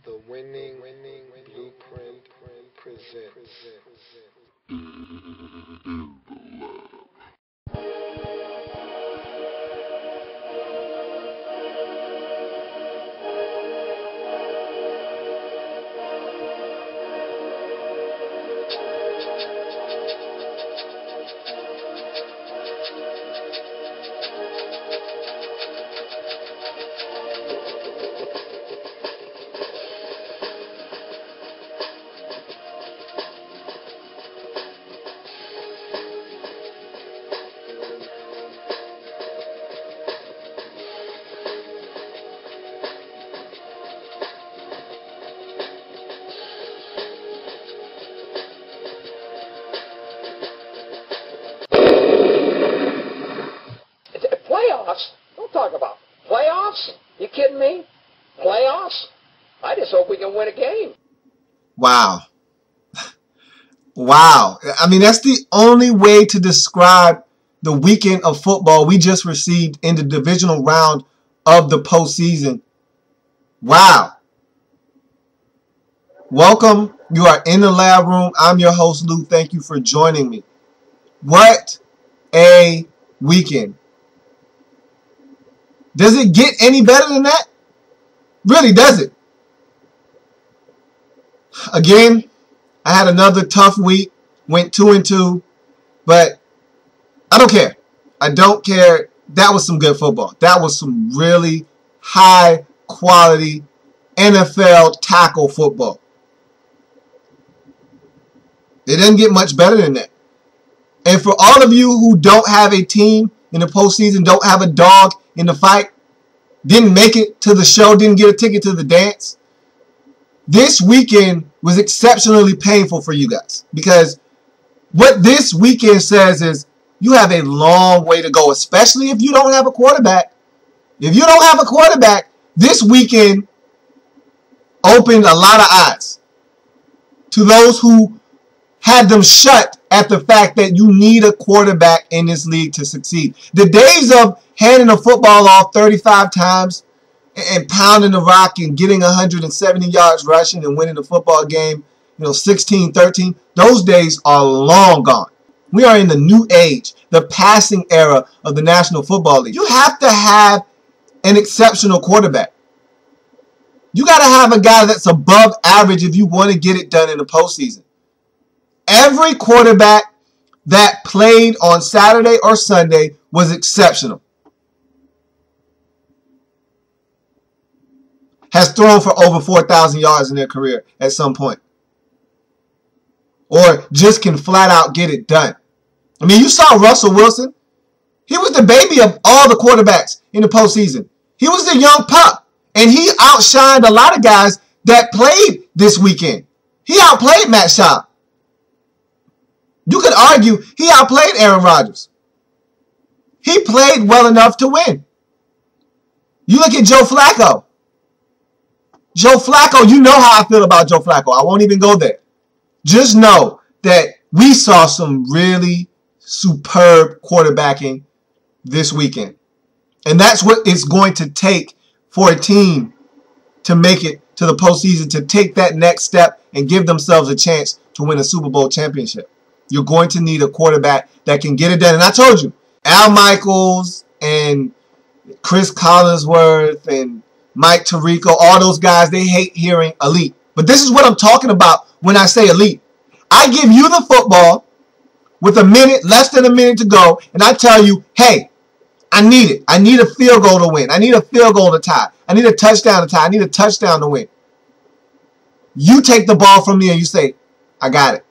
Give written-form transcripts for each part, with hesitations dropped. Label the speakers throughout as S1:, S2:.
S1: The winning blueprint presents.
S2: Playoffs? Don't talk about playoffs. You kidding me? Playoffs? I just hope we can win a game.
S3: Wow. Wow. I mean, that's the only way to describe the weekend of football we just received in the divisional round of the postseason. Wow. Welcome. You are in the lab room. I'm your host, Lou. Thank you for joining me. What a weekend. Does it get any better than that? Really, does it? Again, I had another tough week. Went 2-2. But I don't care. I don't care. That was some good football. That was some really high quality NFL tackle football. It doesn't get much better than that. And for all of you who don't have a team in the postseason, don't have a dog in the fight, didn't make it to the show, didn't get a ticket to the dance, this weekend was exceptionally painful for you guys. Because what this weekend says is you have a long way to go, especially if you don't have a quarterback. If you don't have a quarterback, this weekend opened a lot of eyes to those who had them shut at the fact that you need a quarterback in this league to succeed. The days of handing the football off 35 times and pounding the rock and getting 170 yards rushing and winning the football game, 16-13, those days are long gone. We are in the new age, the passing era of the National Football League. You have to have an exceptional quarterback. You got to have a guy that's above average if you want to get it done in the postseason. Every quarterback that played on Saturday or Sunday was exceptional. Has thrown for over 4,000 yards in their career at some point. Or just can flat out get it done. I mean, you saw Russell Wilson. He was the baby of all the quarterbacks in the postseason. He was the young pup. And he outshined a lot of guys that played this weekend. He outplayed Matt Schaub. You could argue he outplayed Aaron Rodgers. He played well enough to win. You look at Joe Flacco. Joe Flacco, you know how I feel about Joe Flacco. I won't even go there. Just know that we saw some really superb quarterbacking this weekend. And that's what it's going to take for a team to make it to the postseason, to take that next step and give themselves a chance to win a Super Bowl championship. You're going to need a quarterback that can get it done. And I told you, Al Michaels and Chris Collinsworth and Mike Tirico, all those guys, they hate hearing elite. But this is what I'm talking about when I say elite. I give you the football with less than a minute to go, and I tell you, hey, I need it. I need a field goal to win. I need a field goal to tie. I need a touchdown to tie. I need a touchdown to win. You take the ball from me and you say, I got it.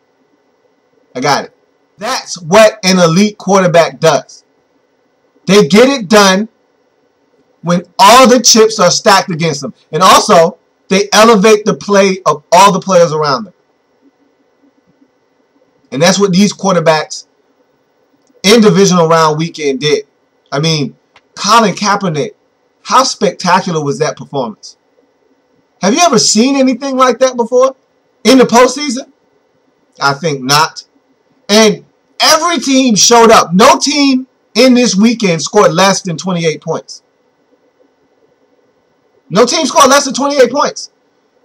S3: I got it. That's what an elite quarterback does. They get it done when all the chips are stacked against them. And also, they elevate the play of all the players around them. And that's what these quarterbacks in Divisional Round weekend did. I mean, Colin Kaepernick, how spectacular was that performance? Have you ever seen anything like that before in the postseason? I think not. And every team showed up. No team in this weekend scored less than 28 points. No team scored less than 28 points.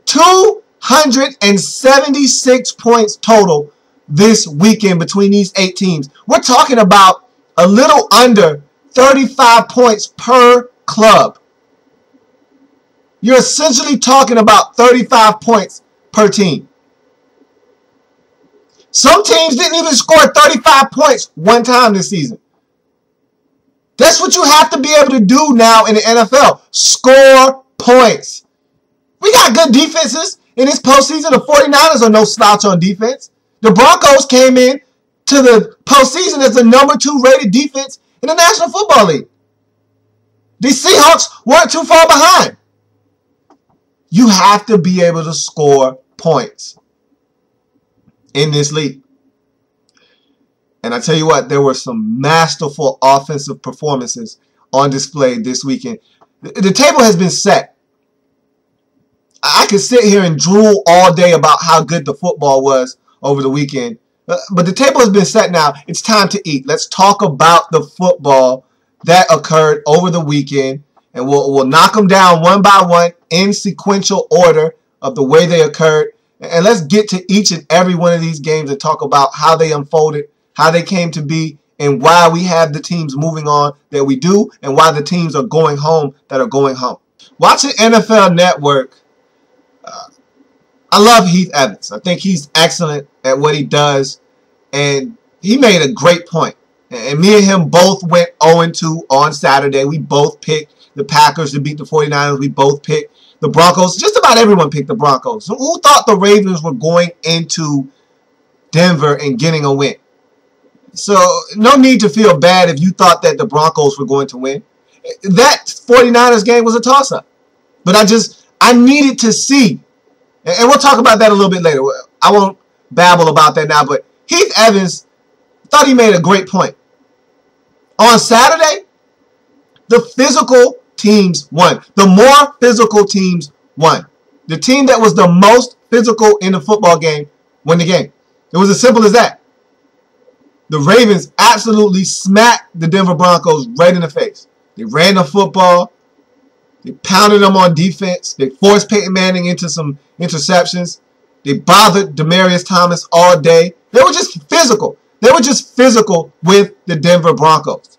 S3: 276 points total this weekend between these 8 teams. We're talking about a little under 35 points per club. You're essentially talking about 35 points per team. Some teams didn't even score 35 points one time this season. That's what you have to be able to do now in the NFL. Score points. We got good defenses in this postseason. The 49ers are no slouch on defense. The Broncos came in to the postseason as the #2 rated defense in the National Football League. The Seahawks weren't too far behind. You have to be able to score points in this league. And I tell you what, there were some masterful offensive performances on display this weekend. The table has been set. I could sit here and drool all day about how good the football was over the weekend. But the table has been set now. It's time to eat. Let's talk about the football that occurred over the weekend. And we'll knock them down one by one in sequential order of the way they occurred. And let's get to each and every one of these games and talk about how they unfolded, how they came to be, and why we have the teams moving on that we do, and why the teams are going home that are going home. Watching NFL Network, I love Heath Evans. I think he's excellent at what he does, and he made a great point. And me and him both went 0-2 on Saturday. We both picked the Packers to beat the 49ers. We both picked the Broncos. Just about everyone picked the Broncos. So who thought the Ravens were going into Denver and getting a win? So no need to feel bad if you thought that the Broncos were going to win. That 49ers game was a toss-up. But I needed to see. And we'll talk about that a little bit later. I won't babble about that now. But Heath Evans thought he made a great point. On Saturday, the physical teams won. The more physical teams won. The team that was the most physical in the football game won the game. It was as simple as that. The Ravens absolutely smacked the Denver Broncos right in the face. They ran the football. They pounded them on defense. They forced Peyton Manning into some interceptions. They bothered Demaryius Thomas all day. They were just physical. They were just physical with the Denver Broncos.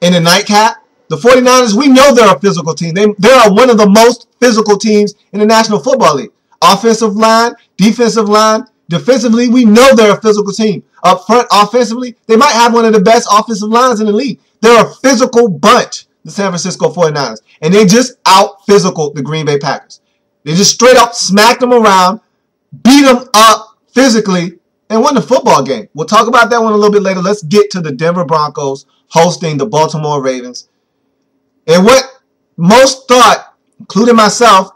S3: In the nightcap, the 49ers, we know they're a physical team. They are one of the most physical teams in the National Football League. Offensive line, defensive line, defensively, we know they're a physical team. Up front, offensively, they might have one of the best offensive lines in the league. They're a physical bunch, the San Francisco 49ers. And they just out-physical the Green Bay Packers. They just straight up smacked them around, beat them up physically, and won the football game. We'll talk about that one a little bit later. Let's get to the Denver Broncos hosting the Baltimore Ravens. And what most thought, including myself,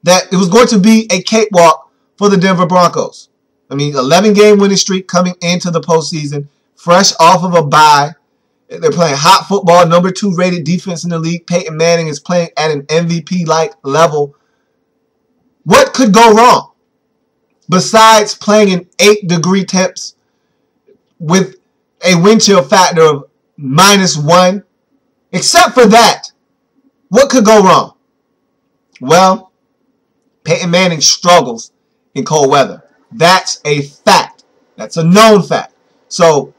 S3: that it was going to be a cakewalk for the Denver Broncos. I mean, 11-game winning streak coming into the postseason, fresh off of a bye. They're playing hot football, #2 rated defense in the league. Peyton Manning is playing at an MVP-like level. What could go wrong? Besides playing in 8-degree temps with a wind chill factor of -1, except for that, what could go wrong? Well, Peyton Manning struggles in cold weather. That's a fact. That's a known fact. So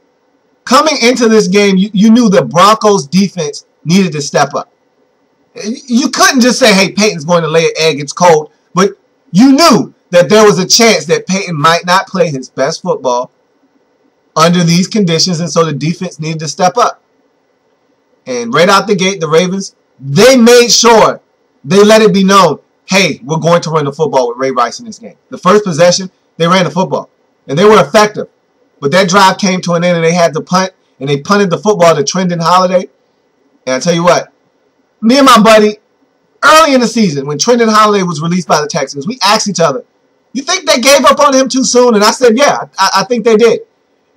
S3: coming into this game, you knew the Broncos defense needed to step up. You couldn't just say, hey, Peyton's going to lay an egg, it's cold. But you knew that there was a chance that Peyton might not play his best football under these conditions, and so the defense needed to step up. And right out the gate, the Ravens, they made sure they let it be known, hey, we're going to run the football with Ray Rice in this game. The first possession, they ran the football, and they were effective. But that drive came to an end, and they had to punt, and they punted the football to Trendon Holiday. And I tell you what, me and my buddy, early in the season, when Trendon Holiday was released by the Texans, we asked each other, you think they gave up on him too soon? And I said, yeah, I think they did.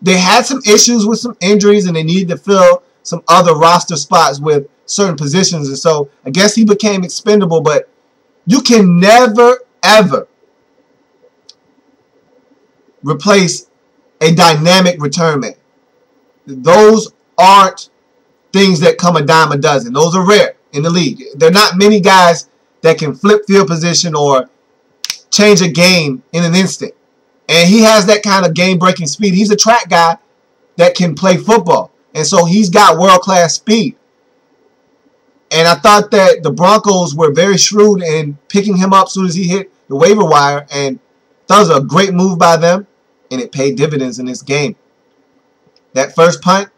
S3: They had some issues with some injuries, and they needed to fill some other roster spots with certain positions. And so I guess he became expendable, but you can never, ever replace a dynamic return man. Those aren't things that come a dime a dozen. Those are rare in the league. There are not many guys that can flip field position or change a game in an instant. And he has that kind of game-breaking speed. He's a track guy that can play football. And so he's got world-class speed. And I thought that the Broncos were very shrewd in picking him up as soon as he hit the waiver wire. And that was a great move by them. And it paid dividends in this game. That first punt,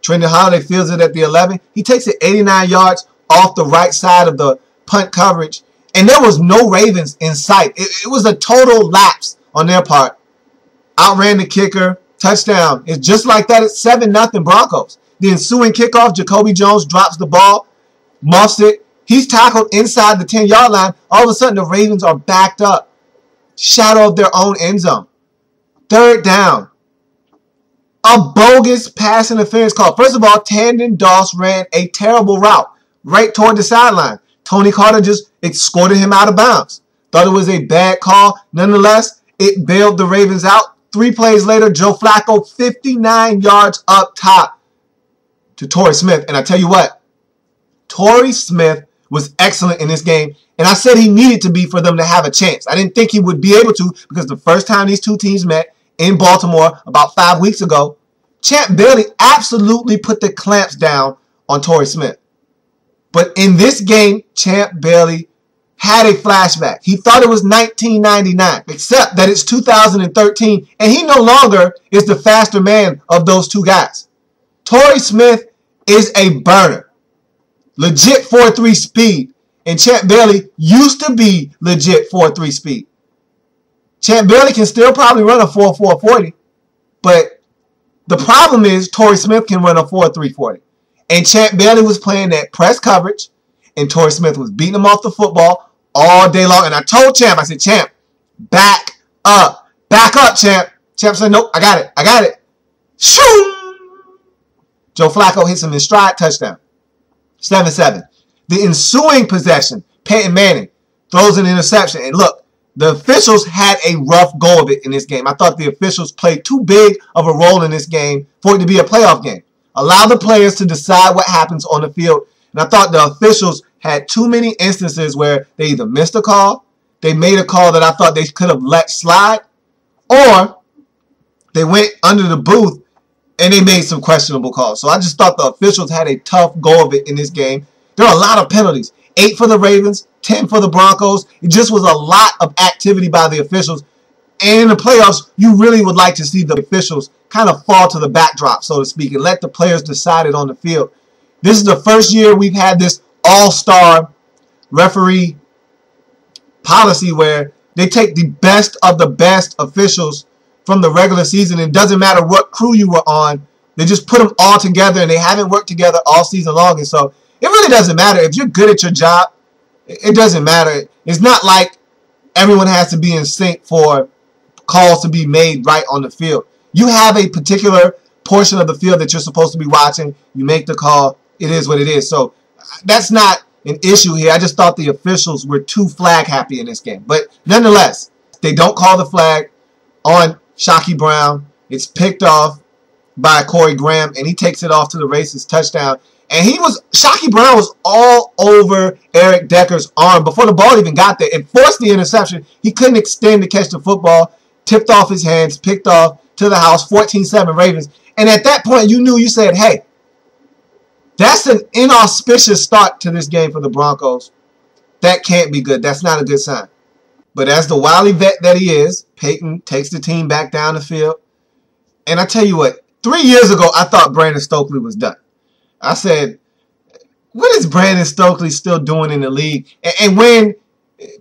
S3: Trenton Holiday fields it at the 11. He takes it 89 yards off the right side of the punt coverage. And there was no Ravens in sight. It was a total lapse on their part. Outran the kicker. Touchdown. It's just like that. It's 7-0 Broncos. The ensuing kickoff, Jacoby Jones drops the ball, muffs it. He's tackled inside the 10-yard line. All of a sudden, the Ravens are backed up. Shadow of their own end zone. Third down. A bogus pass interference call. First of all, Tandon Doss ran a terrible route right toward the sideline. Tony Carter just escorted him out of bounds. Thought it was a bad call. Nonetheless, it bailed the Ravens out. 3 plays later, Joe Flacco, 59 yards up top to Torrey Smith. And I tell you what, Torrey Smith was excellent in this game. And I said he needed to be for them to have a chance. I didn't think he would be able to because the first time these two teams met in Baltimore about 5 weeks ago, Champ Bailey absolutely put the clamps down on Torrey Smith. But in this game, Champ Bailey had a flashback. He thought it was 1999, except that it's 2013, and he no longer is the faster man of those two guys. Torrey Smith is a burner. Legit 4.3 speed, and Champ Bailey used to be legit 4.3 speed. Champ Bailey can still probably run a 4.4 40, but the problem is Torrey Smith can run a 4.3 40. And Champ Bailey was playing that press coverage, and Torrey Smith was beating him off the football all day long. And I told Champ, I said, Champ, back up. Back up, Champ. Champ said, nope, I got it. I got it. Shoo! Joe Flacco hits him in stride, touchdown. 7-7. The ensuing possession, Peyton Manning throws an interception. And look, the officials had a rough go of it in this game. I thought the officials played too big of a role in this game for it to be a playoff game. Allow the players to decide what happens on the field. And I thought the officials had too many instances where they either missed a call, they made a call that I thought they could have let slide, or they went under the booth and they made some questionable calls. So I just thought the officials had a tough go of it in this game. There are a lot of penalties. 8 for the Ravens, 10 for the Broncos. It just was a lot of activity by the officials. And in the playoffs, you really would like to see the officials kind of fall to the backdrop, so to speak, and let the players decide it on the field. This is the first year we've had this all-star referee policy where they take the best of the best officials from the regular season. It doesn't matter what crew you were on. They just put them all together, and they haven't worked together all season long. And so it really doesn't matter. If you're good at your job, it doesn't matter. It's not like everyone has to be in sync for calls to be made right on the field. You have a particular portion of the field that you're supposed to be watching. You make the call. It is what it is. So that's not an issue here. I just thought the officials were too flag happy in this game. But nonetheless, they don't call the flag on Shockey Brown. It's picked off by Corey Graham, and he takes it off to the races, touchdown. And Shockey Brown was all over Eric Decker's arm before the ball even got there. It forced the interception. He couldn't extend to catch the football. Tipped off his hands, picked off to the house, 14-7 Ravens. And at that point, you said, hey, that's an inauspicious start to this game for the Broncos. That can't be good. That's not a good sign. But as the wily vet that he is, Peyton takes the team back down the field. And I tell you what, 3 years ago, I thought Brandon Stokely was done. I said, what is Brandon Stokely still doing in the league? And when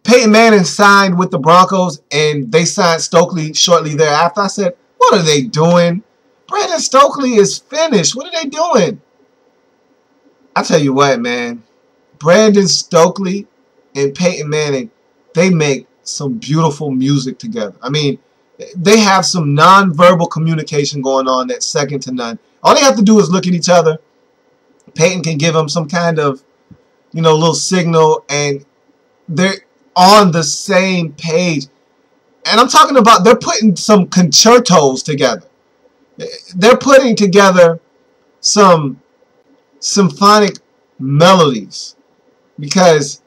S3: Peyton Manning signed with the Broncos and they signed Stokely shortly thereafter, I said, what are they doing? Brandon Stokely is finished. What are they doing? I tell you what, man. Brandon Stokely and Peyton Manning, they make some beautiful music together. I mean, they have some nonverbal communication going on that's second to none. All they have to do is look at each other. Peyton can give them some kind of, little signal, and they're on the same page. And I'm talking about they're putting some concertos together. They're putting together some symphonic melodies, because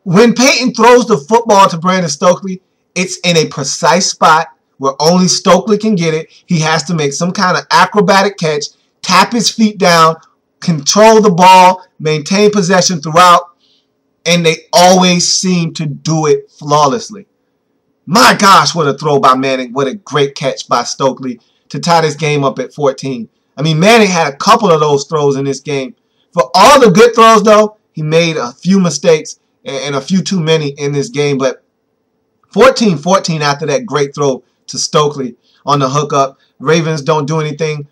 S3: When Peyton throws the football to Brandon Stokely, it's in a precise spot where only Stokely can get it. He has to make some kind of acrobatic catch, tap his feet down, control the ball, maintain possession throughout, and they always seem to do it flawlessly. My gosh, what a throw by Manning. What a great catch by Stokely to tie this game up at 14. I mean, Manning had a couple of those throws in this game. For all the good throws, though, he made a few mistakes and a few too many in this game. But 14-14 after that great throw to Stokely on the hookup. Ravens don't do anything.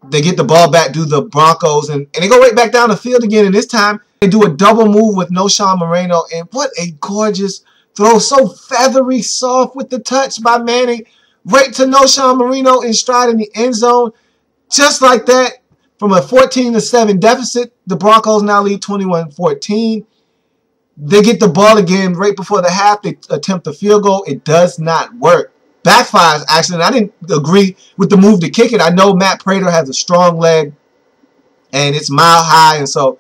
S3: They get the ball back, do the Broncos, and they go right back down the field again. And this time, they do a double move with no Sean Moreno. And what a gorgeous throw. So feathery, soft with the touch by Manning. Right to no Sean Moreno in stride in the end zone. Just like that, from a 14-7 deficit, the Broncos now lead 21-14. They get the ball again right before the half. They attempt a field goal. It does not work. Backfires, actually. And I didn't agree with the move to kick it. I know Matt Prater has a strong leg, and it's mile high. And so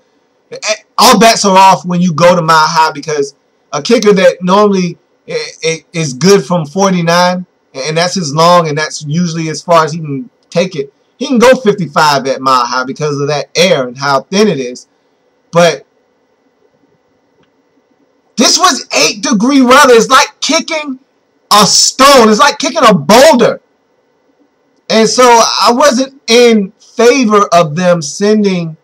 S3: all bets are off when you go to mile high, because a kicker that normally is good from 49, and that's his long, and that's usually as far as he can take it. He can go 55 at mile high because of that air and how thin it is. But this was 8-degree weather. It's like kicking a stone. It's like kicking a boulder. And so I wasn't in favor of them sending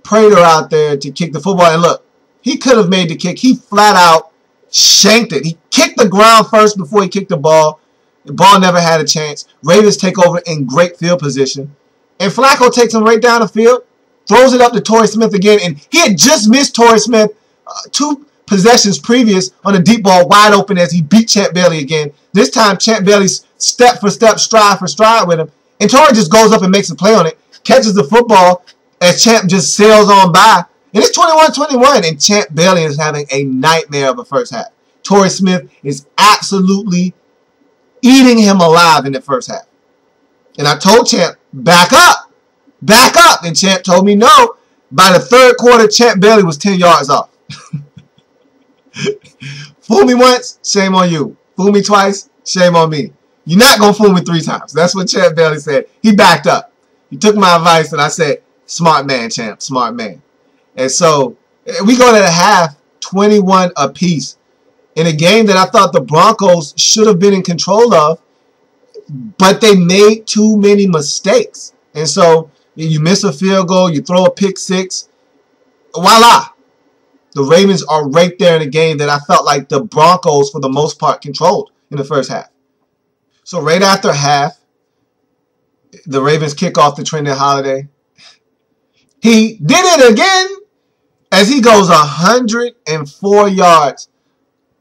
S3: Prater out there to kick the football. And look, he could have made the kick. He flat out shanked it. He kicked the ground first before he kicked the ball. The ball never had a chance. Ravens take over in great field position. And Flacco takes him right down the field, throws it up to Torrey Smith again. And he had just missed Torrey Smith 2 possessions previous on a deep ball wide open as he beat Champ Bailey again. This time, Champ Bailey's step for step, stride for stride with him. And Torrey just goes up and makes a play on it, catches the football as Champ just sails on by. And it's 21-21, and Champ Bailey is having a nightmare of a first half. Torrey Smith is absolutely eating him alive in the first half. And I told Champ, back up. Back up. And Champ told me no. By the third quarter, Champ Bailey was 10 yards off. Fool me once, shame on you. Fool me twice, shame on me. You're not going to fool me 3 times. That's what Champ Bailey said. He backed up. He took my advice, and I said, smart man, Champ, smart man. And so we go to the half, 21 apiece, in a game that I thought the Broncos should have been in control of, but they made too many mistakes. And so you miss a field goal, you throw a pick 6, voila. The Ravens are right there in a game that I felt like the Broncos, for the most part, controlled in the first half. So right after half, the Ravens kick off to Trendon Holiday. He did it again as he goes 104 yards,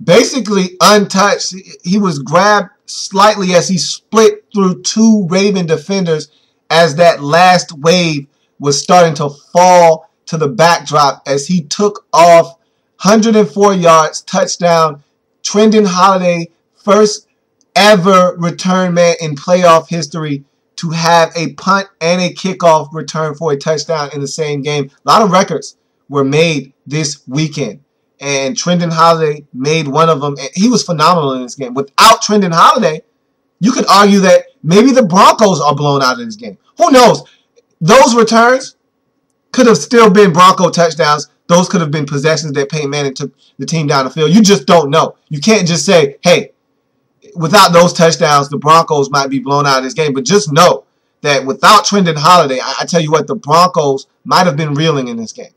S3: basically untouched. He was grabbed slightly as he split through 2 Raven defenders as that last wave was starting to fall to the backdrop as he took off 104 yards, touchdown. Trendon Holiday, first ever return man in playoff history to have a punt and a kickoff return for a touchdown in the same game. A lot of records were made this weekend, and Trendon Holiday made one of them, and he was phenomenal in this game. Without Trendon Holiday, you could argue that maybe the Broncos are blown out of this game. Who knows? Those returns could have still been Bronco touchdowns. Those could have been possessions that Peyton Manning took the team down the field. You just don't know. You can't just say, hey, without those touchdowns, the Broncos might be blown out of this game. But just know that without Trendon Holiday, I tell you what, the Broncos might have been reeling in this game.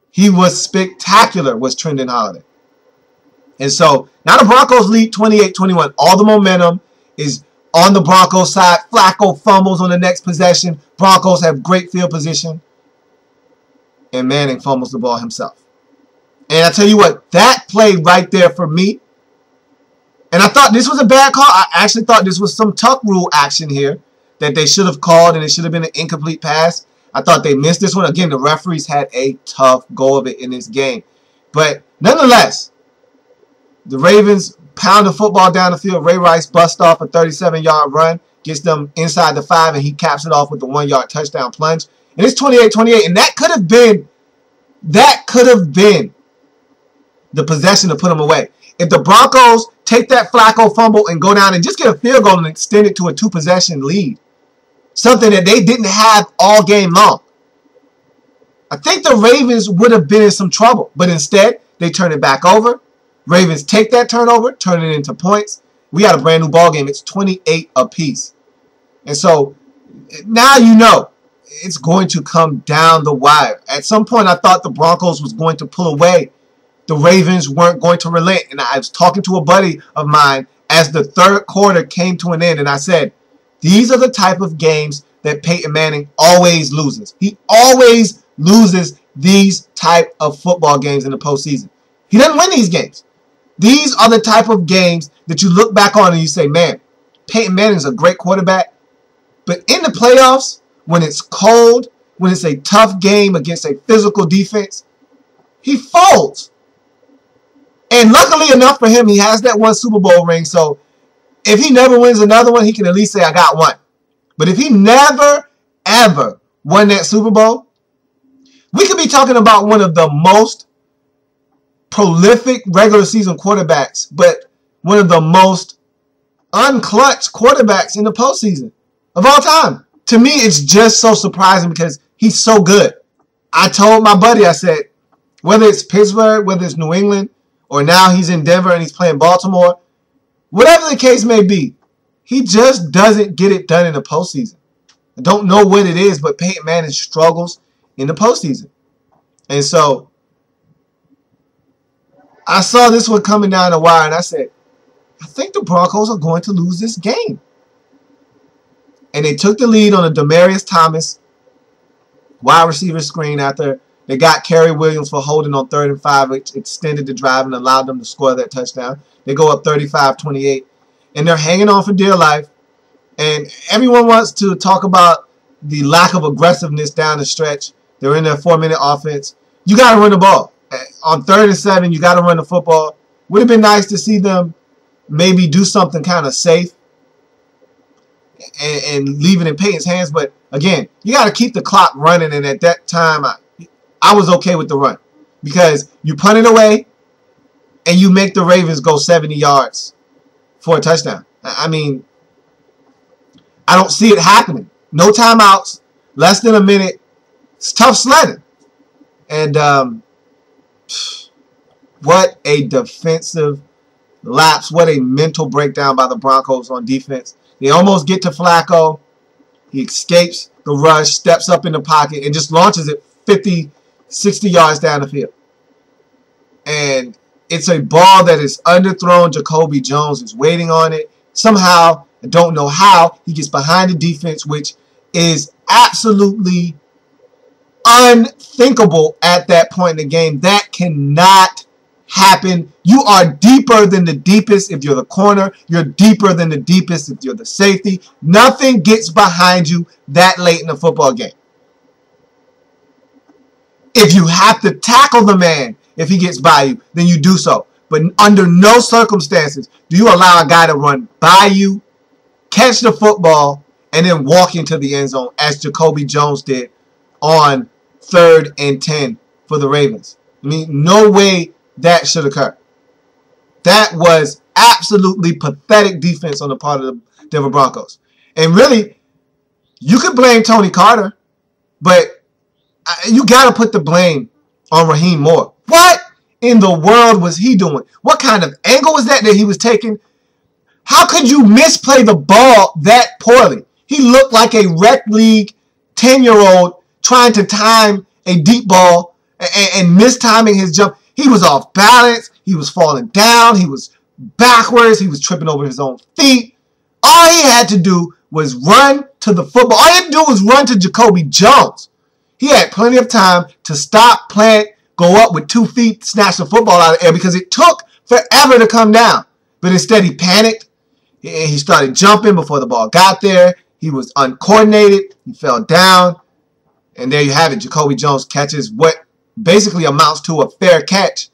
S3: He was spectacular, was Trendon Holiday. And so now the Broncos lead 28-21. All the momentum is on the Broncos side. Flacco fumbles on the next possession. Broncos have great field position. And Manning fumbles the ball himself. And I tell you what, that play right there for me, and I thought this was a bad call. I actually thought this was some tuck rule action here that they should have called, and it should have been an incomplete pass. I thought they missed this one. Again, the referees had a tough go of it in this game. But nonetheless, the Ravens pound the football down the field. Ray Rice busts off a 37-yard run, gets them inside the 5, and he caps it off with a 1-yard touchdown plunge. And it's 28-28, and that could have been the possession to put them away. If the Broncos take that Flacco fumble and go down and just get a field goal and extend it to a 2-possession lead, something that they didn't have all game long, I think the Ravens would have been in some trouble. But instead, they turn it back over. Ravens take that turnover, turn it into points. We got a brand new ball game. It's 28 apiece. And so now you know it's going to come down the wire. At some point, I thought the Broncos was going to pull away. The Ravens weren't going to relent. And I was talking to a buddy of mine as the third quarter came to an end. And I said, these are the type of games that Peyton Manning always loses. He always loses these type of football games in the postseason. He doesn't win these games. These are the type of games that you look back on and you say, man, Peyton Manning's a great quarterback. But in the playoffs, when it's cold, when it's a tough game against a physical defense, he folds. And luckily enough for him, he has that one Super Bowl ring. So if he never wins another one, he can at least say, I got one. But if he never, ever won that Super Bowl, we could be talking about one of the most prolific regular season quarterbacks, but one of the most unclutched quarterbacks in the postseason of all time. To me, it's just so surprising because he's so good. I told my buddy, I said, whether it's Pittsburgh, whether it's New England, or now he's in Denver and he's playing Baltimore, whatever the case may be, he just doesn't get it done in the postseason. I don't know what it is, but Peyton Manning struggles in the postseason. And so I saw this one coming down the wire, and I said, I think the Broncos are going to lose this game. And they took the lead on a Demaryius Thomas wide receiver screen after they got Kerry Williams for holding on 3rd and 5, which extended the drive and allowed them to score that touchdown. They go up 35-28, and they're hanging on for dear life. And everyone wants to talk about the lack of aggressiveness down the stretch. They're in their 4-minute offense. You got to run the ball. On 3rd and 7, you got to run the football. Would have been nice to see them maybe do something kind of safe and leave it in Peyton's hands. But, again, you got to keep the clock running. And at that time, I was okay with the run because you punt it away and you make the Ravens go 70 yards for a touchdown. I mean, I don't see it happening. No timeouts, less than a minute. It's tough sledding. And what a defensive lapse. What a mental breakdown by the Broncos on defense. They almost get to Flacco. He escapes the rush, steps up in the pocket, and just launches it 50, 60 yards down the field. And it's a ball that is underthrown. Jacoby Jones is waiting on it. Somehow, I don't know how, he gets behind the defense, which is absolutely unthinkable at that point in the game. That cannot happen. You are deeper than the deepest if you're the corner. You're deeper than the deepest if you're the safety. Nothing gets behind you that late in the football game. If you have to tackle the man if he gets by you, then you do so. But under no circumstances do you allow a guy to run by you, catch the football, and then walk into the end zone as Jacoby Jones did on 3rd and 10 for the Ravens. I mean, no way that should occur. That was absolutely pathetic defense on the part of the Denver Broncos. And really, you could blame Tony Carter, but you got to put the blame on Raheem Moore. What in the world was he doing? What kind of angle was that he was taking? How could you misplay the ball that poorly? He looked like a rec league 10-year-old trying to time a deep ball and mistiming his jump. He was off balance. He was falling down. He was backwards. He was tripping over his own feet. All he had to do was run to the football. All he had to do was run to Jacoby Jones. He had plenty of time to stop, plant, go up with 2 feet, snatch the football out of the air because it took forever to come down. But instead he panicked. He started jumping before the ball got there. He was uncoordinated. He fell down. And there you have it. Jacoby Jones catches what basically amounts to a fair catch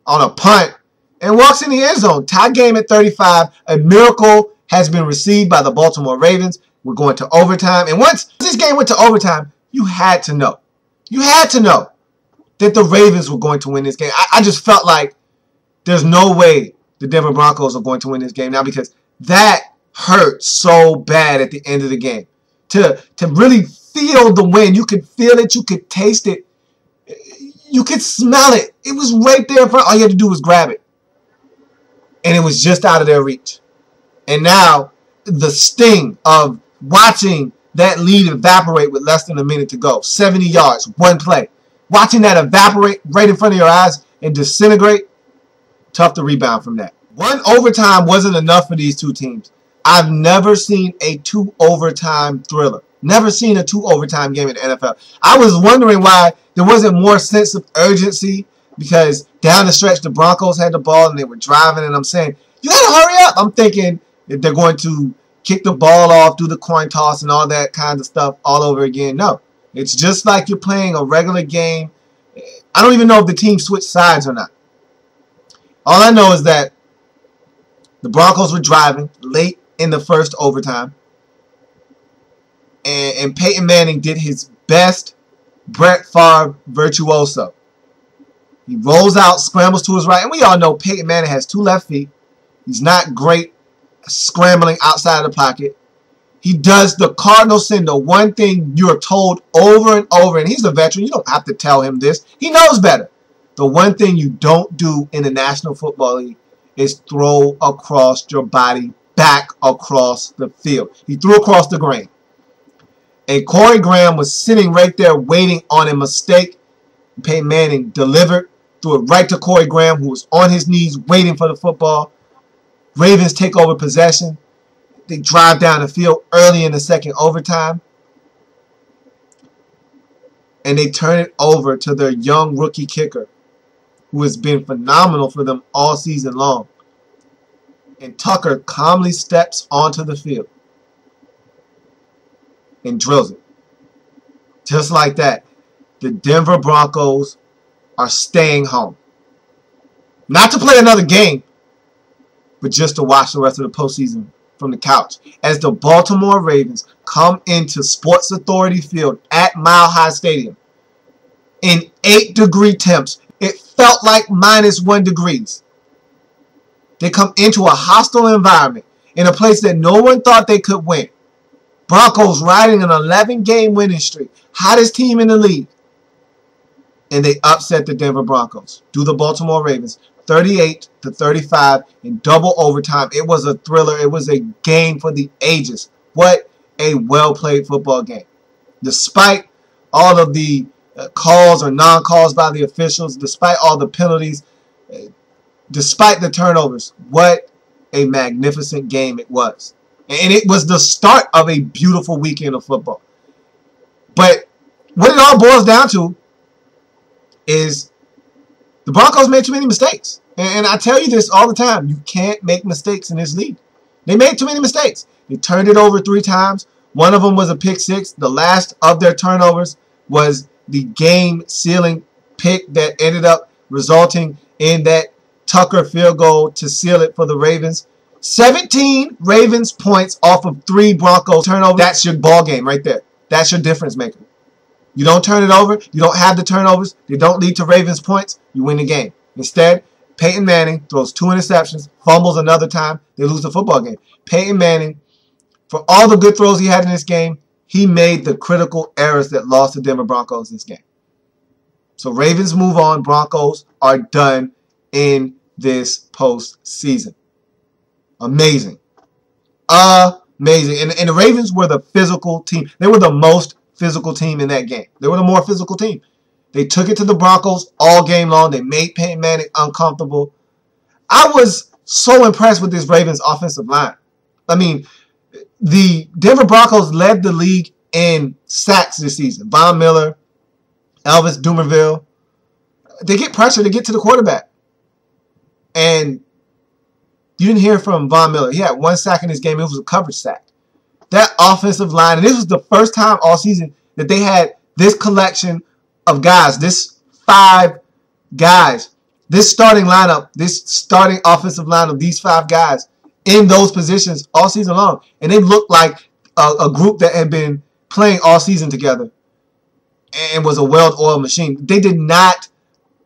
S3: on a punt and walks in the end zone. Tie game at 35. A miracle has been received by the Baltimore Ravens. We're going to overtime. And once this game went to overtime, you had to know. You had to know that the Ravens were going to win this game. I just felt like There's no way the Denver Broncos are going to win this game now because that hurt so bad at the end of the game. To really feel the win. You could feel it. You could taste it. You could smell it. It was right there in front. All you had to do was grab it. And it was just out of their reach. And now the sting of watching that lead evaporate with less than a minute to go. 70 yards, one play. Watching that evaporate right in front of your eyes and disintegrate. Tough to rebound from that. One overtime wasn't enough for these two teams. I've never seen a 2 overtime thriller. Never seen a 2 overtime game in the NFL. I was wondering why there wasn't more sense of urgency because down the stretch the Broncos had the ball and they were driving and I'm saying, you gotta hurry up. I'm thinking if they're going to kick the ball off, do the coin toss and all that kind of stuff all over again. No. It's just like you're playing a regular game. I don't even know if the team switched sides or not. All I know is that the Broncos were driving late in the first overtime. And Peyton Manning did his best Brett Favre virtuoso. He rolls out, scrambles to his right. And we all know Peyton Manning has 2 left feet. He's not great scrambling outside of the pocket. He does the cardinal sin, the one thing you're told over and over. And he's a veteran. You don't have to tell him this. He knows better. The one thing you don't do in the National Football League is throw across your body back across the field. He threw across the grain. And Corey Graham was sitting right there waiting on a mistake. Peyton Manning delivered, threw it right to Corey Graham, who was on his knees waiting for the football. Ravens take over possession. They drive down the field early in the second overtime. And they turn it over to their young rookie kicker, who has been phenomenal for them all season long. And Tucker calmly steps onto the field and drills it. Just like that, the Denver Broncos are staying home. Not to play another game, but just to watch the rest of the postseason from the couch. As the Baltimore Ravens come into Sports Authority Field at Mile High Stadium in 8-degree temps. It felt like -1 degrees. They come into a hostile environment in a place that no one thought they could win. Broncos riding an 11-game winning streak. Hottest team in the league. And they upset the Denver Broncos. Do the Baltimore Ravens 38-35 in double overtime. It was a thriller. It was a game for the ages. What a well-played football game. Despite all of the calls or non-calls by the officials, despite all the penalties, despite the turnovers, what a magnificent game it was. And it was the start of a beautiful weekend of football. But what it all boils down to is the Broncos made too many mistakes. And I tell you this all the time. You can't make mistakes in this league. They made too many mistakes. They turned it over 3 times. One of them was a pick 6. The last of their turnovers was the game-sealing pick that ended up resulting in that Tucker field goal to seal it for the Ravens. 17 Ravens points off of 3 Broncos turnovers. That's your ball game right there. That's your difference maker. You don't turn it over. You don't have the turnovers. They don't lead to Ravens points. You win the game. Instead, Peyton Manning throws 2 interceptions, fumbles another time. They lose the football game. Peyton Manning, for all the good throws he had in this game, he made the critical errors that lost the Denver Broncos this game. So Ravens move on. Broncos are done in this postseason. Amazing. Amazing. And the Ravens were the physical team. They were the most physical team in that game. They were the more physical team. They took it to the Broncos all game long. They made Peyton Manning uncomfortable. I was so impressed with this Ravens offensive line. I mean, the Denver Broncos led the league in sacks this season. Von Miller, Elvis Dumerville. They get pressure to get to the quarterback. And you didn't hear from Von Miller. He had 1 sack in this game. It was a coverage sack. That offensive line, and this was the first time all season that they had this collection of guys, this 5 guys, this starting lineup, this starting offensive line of these 5 guys in those positions all season long. And they looked like a group that had been playing all season together and was a well-oiled machine. They did not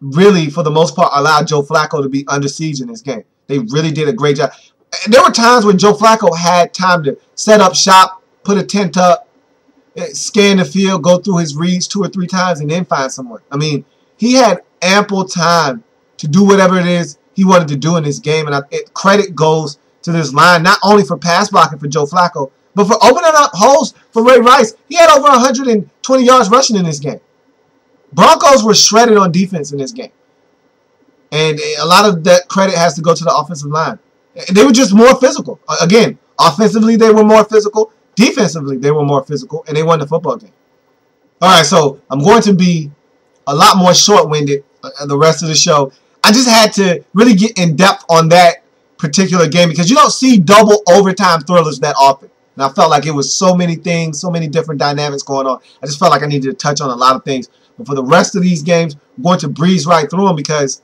S3: really, for the most part, allowed Joe Flacco to be under siege in this game. They really did a great job. There were times when Joe Flacco had time to set up shop, put a tent up, scan the field, go through his reads 2 or 3 times, and then find someone. I mean, he had ample time to do whatever it is he wanted to do in this game, and credit goes to this line, not only for pass blocking for Joe Flacco, but for opening up holes for Ray Rice. He had over 120 yards rushing in this game. Broncos were shredded on defense in this game. And a lot of that credit has to go to the offensive line. They were just more physical. Again, offensively they were more physical. Defensively they were more physical. And they won the football game. All right, so I'm going to be a lot more short-winded the rest of the show. I just had to really get in depth on that particular game because you don't see double overtime thrillers that often. And I felt like it was so many things, so many different dynamics going on. I just felt like I needed to touch on a lot of things. But for the rest of these games, I'm going to breeze right through them because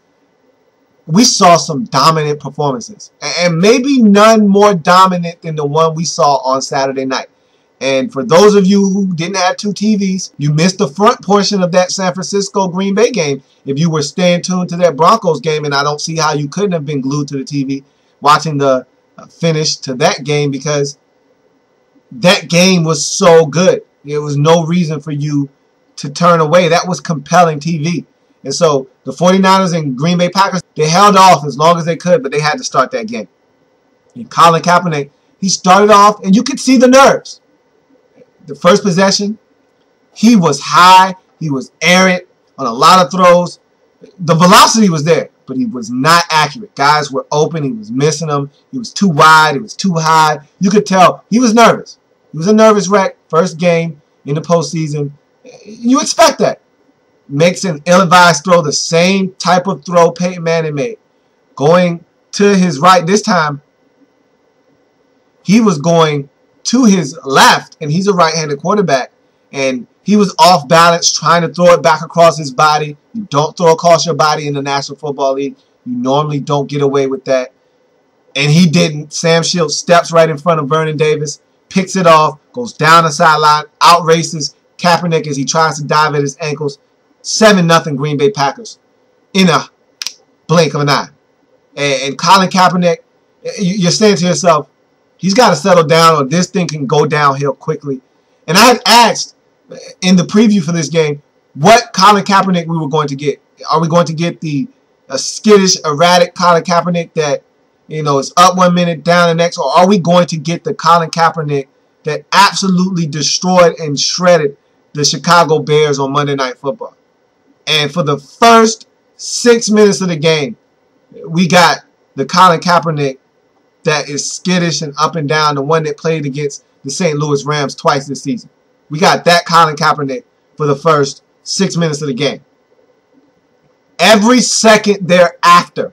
S3: we saw some dominant performances. And maybe none more dominant than the one we saw on Saturday night. And for those of you who didn't have 2 TVs, you missed the front portion of that San Francisco-Green Bay game. If you were staying tuned to that Broncos game, and I don't see how you couldn't have been glued to the TV watching the finish to that game because that game was so good. There was no reason for you to turn away. That was compelling TV. And so the 49ers and Green Bay Packers, they held off as long as they could, but they had to start that game. And Colin Kaepernick, he started off, and you could see the nerves. The first possession, he was high. He was errant on a lot of throws. The velocity was there, but he was not accurate. Guys were open. He was missing them. He was too wide. He was too high. You could tell he was nervous. He was a nervous wreck. First game in the postseason. You expect that. Makes an ill-advised throw, the same type of throw Peyton Manning made. Going to his right this time, he was going to his left, and he's a right-handed quarterback, and he was off balance trying to throw it back across his body. You don't throw across your body in the National Football League. You normally don't get away with that, and he didn't. Sam Shields steps right in front of Vernon Davis, picks it off, goes down the sideline, outraces Kaepernick as he tries to dive at his ankles. 7-0 Green Bay Packers in a blink of an eye. And Colin Kaepernick, you're saying to yourself, he's got to settle down or this thing can go downhill quickly. And I had asked in the preview for this game what Colin Kaepernick we were going to get. Are we going to get the skittish, erratic Colin Kaepernick that, you know, is up 1 minute, down the next? Or are we going to get the Colin Kaepernick that absolutely destroyed and shredded the Chicago Bears on Monday Night Football? And for the first 6 minutes of the game, we got the Colin Kaepernick that is skittish and up and down, the one that played against the St. Louis Rams twice this season. We got that Colin Kaepernick for the first 6 minutes of the game. Every second thereafter,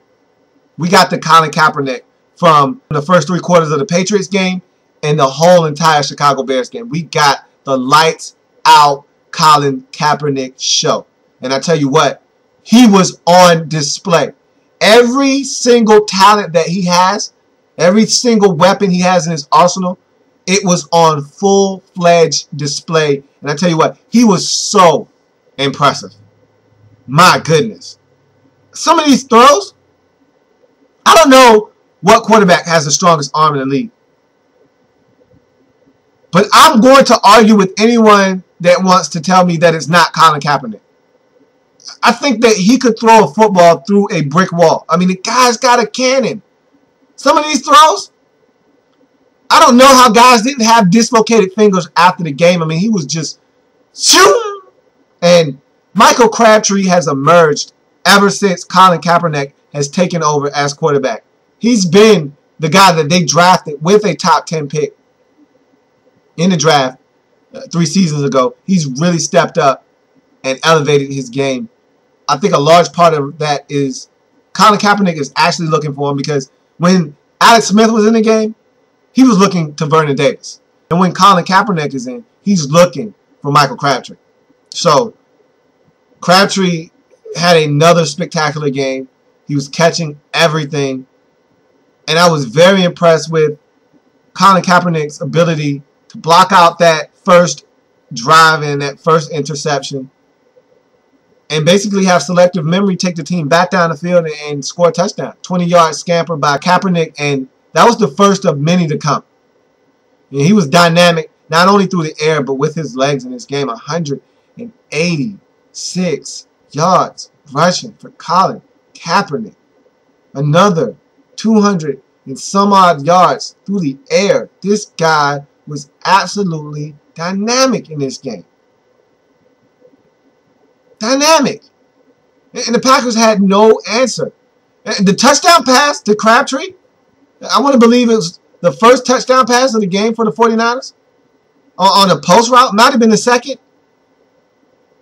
S3: we got the Colin Kaepernick from the first 3 quarters of the Patriots game and the whole entire Chicago Bears game. We got the lights out Colin Kaepernick show. And I tell you what, he was on display. Every single talent that he has, every single weapon he has in his arsenal, it was on full-fledged display. And I tell you what, he was so impressive. My goodness. Some of these throws, I don't know what quarterback has the strongest arm in the league. But I'm going to argue with anyone that wants to tell me that it's not Colin Kaepernick. I think that he could throw a football through a brick wall. I mean, the guy's got a cannon. Some of these throws, I don't know how guys didn't have dislocated fingers after the game. I mean, he was just shoot. And Michael Crabtree has emerged ever since Colin Kaepernick has taken over as quarterback. He's been the guy that they drafted with a top 10 pick in the draft 3 seasons ago. He's really stepped up and elevated his game. I think a large part of that is Colin Kaepernick is actually looking for him because when Alex Smith was in the game, he was looking to Vernon Davis. And when Colin Kaepernick is in, he's looking for Michael Crabtree. So Crabtree had another spectacular game. He was catching everything. And I was very impressed with Colin Kaepernick's ability to block out that first drive and that first interception and basically have selective memory, take the team back down the field and score a touchdown. 20-yard scamper by Kaepernick, and that was the first of many to come. And he was dynamic, not only through the air, but with his legs in this game. 186 yards rushing for Colin Kaepernick. Another 200 and some odd yards through the air. This guy was absolutely dynamic in this game. Dynamic. And the Packers had no answer. And the touchdown pass to Crabtree, I want to believe it was the first touchdown pass of the game for the 49ers. On a post route, might have been the second.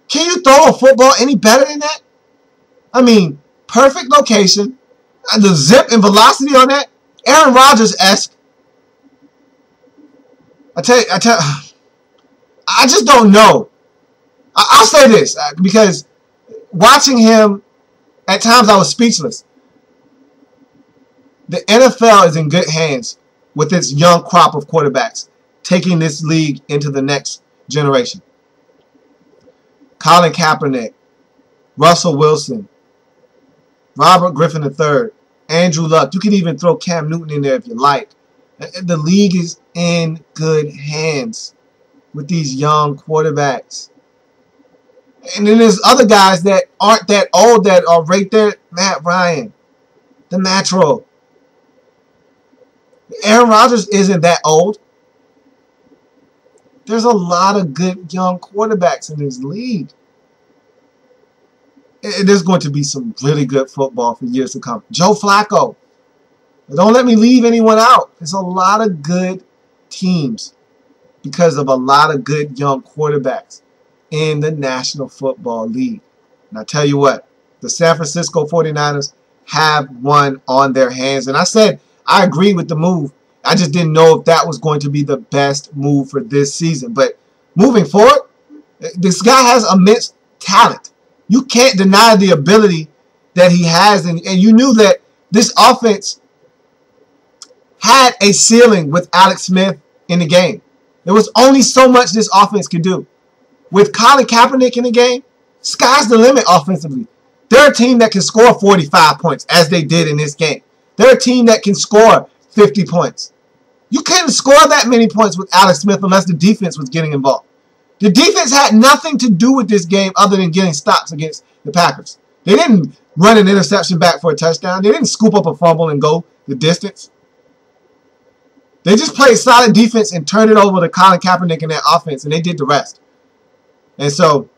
S3: Can you throw a football any better than that? I mean, perfect location. The zip and velocity on that, Aaron Rodgers-esque. I just don't know. I'll say this, because watching him, at times I was speechless. The NFL is in good hands with its young crop of quarterbacks, taking this league into the next generation. Colin Kaepernick, Russell Wilson, Robert Griffin III, Andrew Luck. You can even throw Cam Newton in there if you like. The league is in good hands with these young quarterbacks. And then there's other guys that aren't that old that are right there. Matt Ryan, the Matro. Aaron Rodgers isn't that old. There's a lot of good young quarterbacks in this league. There's going to be some really good football for years to come. Joe Flacco. Don't let me leave anyone out. There's a lot of good teams because of a lot of good young quarterbacks in the National Football League. And I tell you what, the San Francisco 49ers have one on their hands. And I said I agree with the move. I just didn't know if that was going to be the best move for this season. But moving forward, this guy has immense talent. You can't deny the ability that he has. And you knew that this offense had a ceiling with Alex Smith in the game. There was only so much this offense could do. With Colin Kaepernick in the game, sky's the limit offensively. They're a team that can score 45 points, as they did in this game. They're a team that can score 50 points. You couldn't score that many points with Alex Smith unless the defense was getting involved. The defense had nothing to do with this game other than getting stops against the Packers. They didn't run an interception back for a touchdown. They didn't scoop up a fumble and go the distance. They just played solid defense and turned it over to Colin Kaepernick and that offense, and they did the rest. And so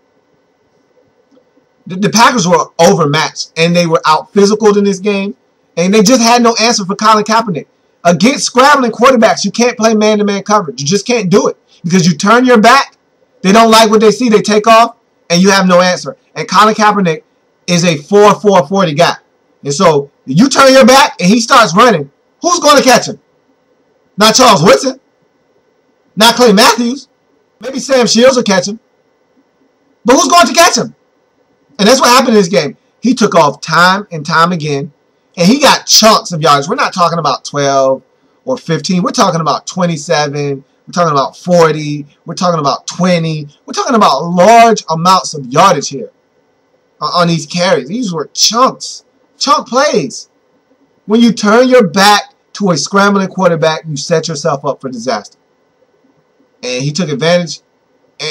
S3: the Packers were overmatched, and they were out-physicaled in this game, and they just had no answer for Colin Kaepernick. Against scrambling quarterbacks, you can't play man-to-man coverage. You just can't do it because you turn your back, they don't like what they see, they take off, and you have no answer. And Colin Kaepernick is a 4.40 guy. And so you turn your back and he starts running, who's going to catch him? Not Charles Woodson. Not Clay Matthews. Maybe Sam Shields will catch him. But who's going to catch him? And that's what happened in this game. He took off time and time again, and he got chunks of yards. We're not talking about 12 or 15. We're talking about 27. We're talking about 40. We're talking about 20. We're talking about large amounts of yardage here on these carries. These were chunks. Chunk plays. When you turn your back to a scrambling quarterback, you set yourself up for disaster. And he took advantage,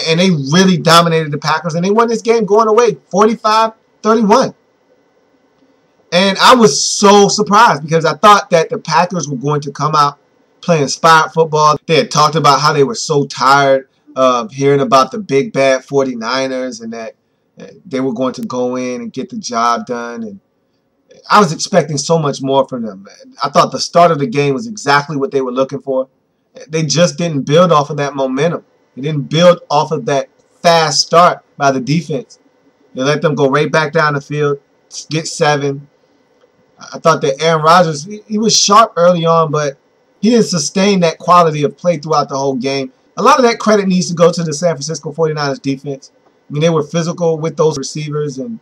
S3: and they really dominated the Packers, and they won this game going away 45-31. And I was so surprised because I thought that the Packers were going to come out playing inspired football. They had talked about how they were so tired of hearing about the big bad 49ers and that they were going to go in and get the job done. And I was expecting so much more from them. I thought the start of the game was exactly what they were looking for. They just didn't build off of that momentum. They didn't build off of that fast start by the defense. They let them go right back down the field, get 7. I thought that Aaron Rodgers, he was sharp early on, but he didn't sustain that quality of play throughout the whole game. A lot of that credit needs to go to the San Francisco 49ers defense. I mean, they were physical with those receivers, and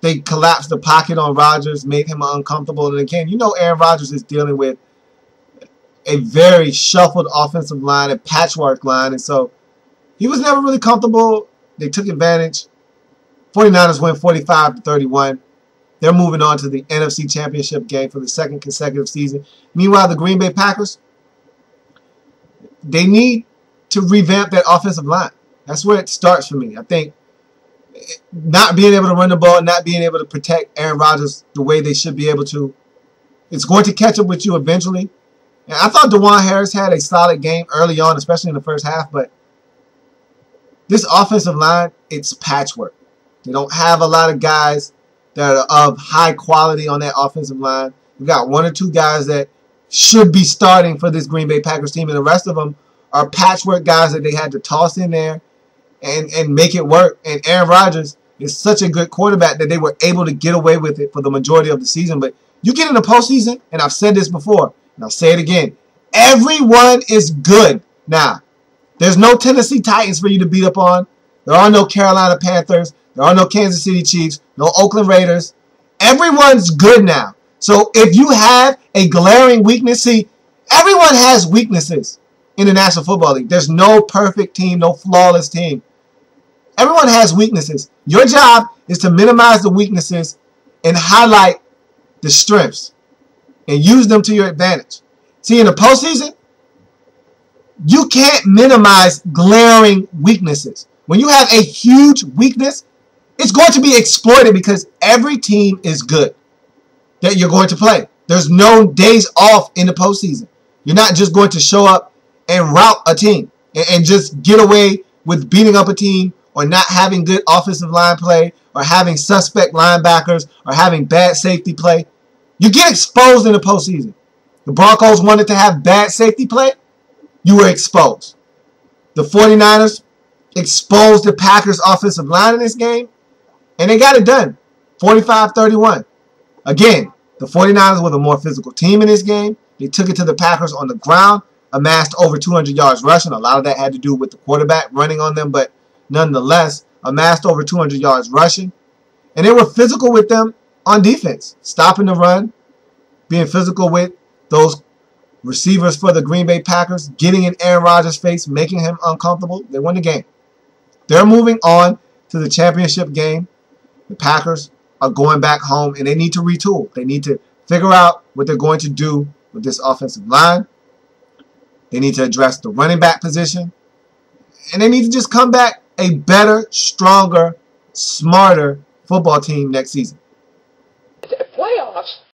S3: they collapsed the pocket on Rodgers, made him uncomfortable. And again, you know Aaron Rodgers is dealing with a very shuffled offensive line, a patchwork line, and so he was never really comfortable. They took advantage. 49ers win 45-31. They're moving on to the NFC Championship game for the second consecutive season. Meanwhile, the Green Bay Packers, they need to revamp that offensive line. That's where it starts for me. I think not being able to run the ball, not being able to protect Aaron Rodgers the way they should be able to, it's going to catch up with you eventually. And I thought DeJuan Harris had a solid game early on, especially in the first half, but this offensive line, it's patchwork. They don't have a lot of guys that are of high quality on that offensive line. You've got one or two guys that should be starting for this Green Bay Packers team, and the rest of them are patchwork guys that they had to toss in there and make it work. And Aaron Rodgers is such a good quarterback that they were able to get away with it for the majority of the season. But you get in the postseason, and I've said this before, and I'll say it again, everyone is good now. There's no Tennessee Titans for you to beat up on. There are no Carolina Panthers. There are no Kansas City Chiefs, no Oakland Raiders. Everyone's good now. So if you have a glaring weakness, see, everyone has weaknesses in the National Football League. There's no perfect team, no flawless team. Everyone has weaknesses. Your job is to minimize the weaknesses and highlight the strengths and use them to your advantage. See, in the postseason, you can't minimize glaring weaknesses. When you have a huge weakness, it's going to be exploited because every team is good that you're going to play. There's no days off in the postseason. You're not just going to show up and rout a team and just get away with beating up a team or not having good offensive line play or having suspect linebackers or having bad safety play. You get exposed in the postseason. The Broncos wanted to have bad safety play. You were exposed. The 49ers exposed the Packers' offensive line in this game, and they got it done, 45-31. Again, the 49ers were the more physical team in this game. They took it to the Packers on the ground, amassed over 200 yards rushing. A lot of that had to do with the quarterback running on them, but nonetheless, amassed over 200 yards rushing. And they were physical with them on defense, stopping the run, being physical with those receivers for the Green Bay Packers, getting in Aaron Rodgers' face, making him uncomfortable. They won the game. They're moving on to the championship game. The Packers are going back home, and they need to retool. They need to figure out what they're going to do with this offensive line. They need to address the running back position. And they need to just come back a better, stronger, smarter football team next season.
S2: Playoffs?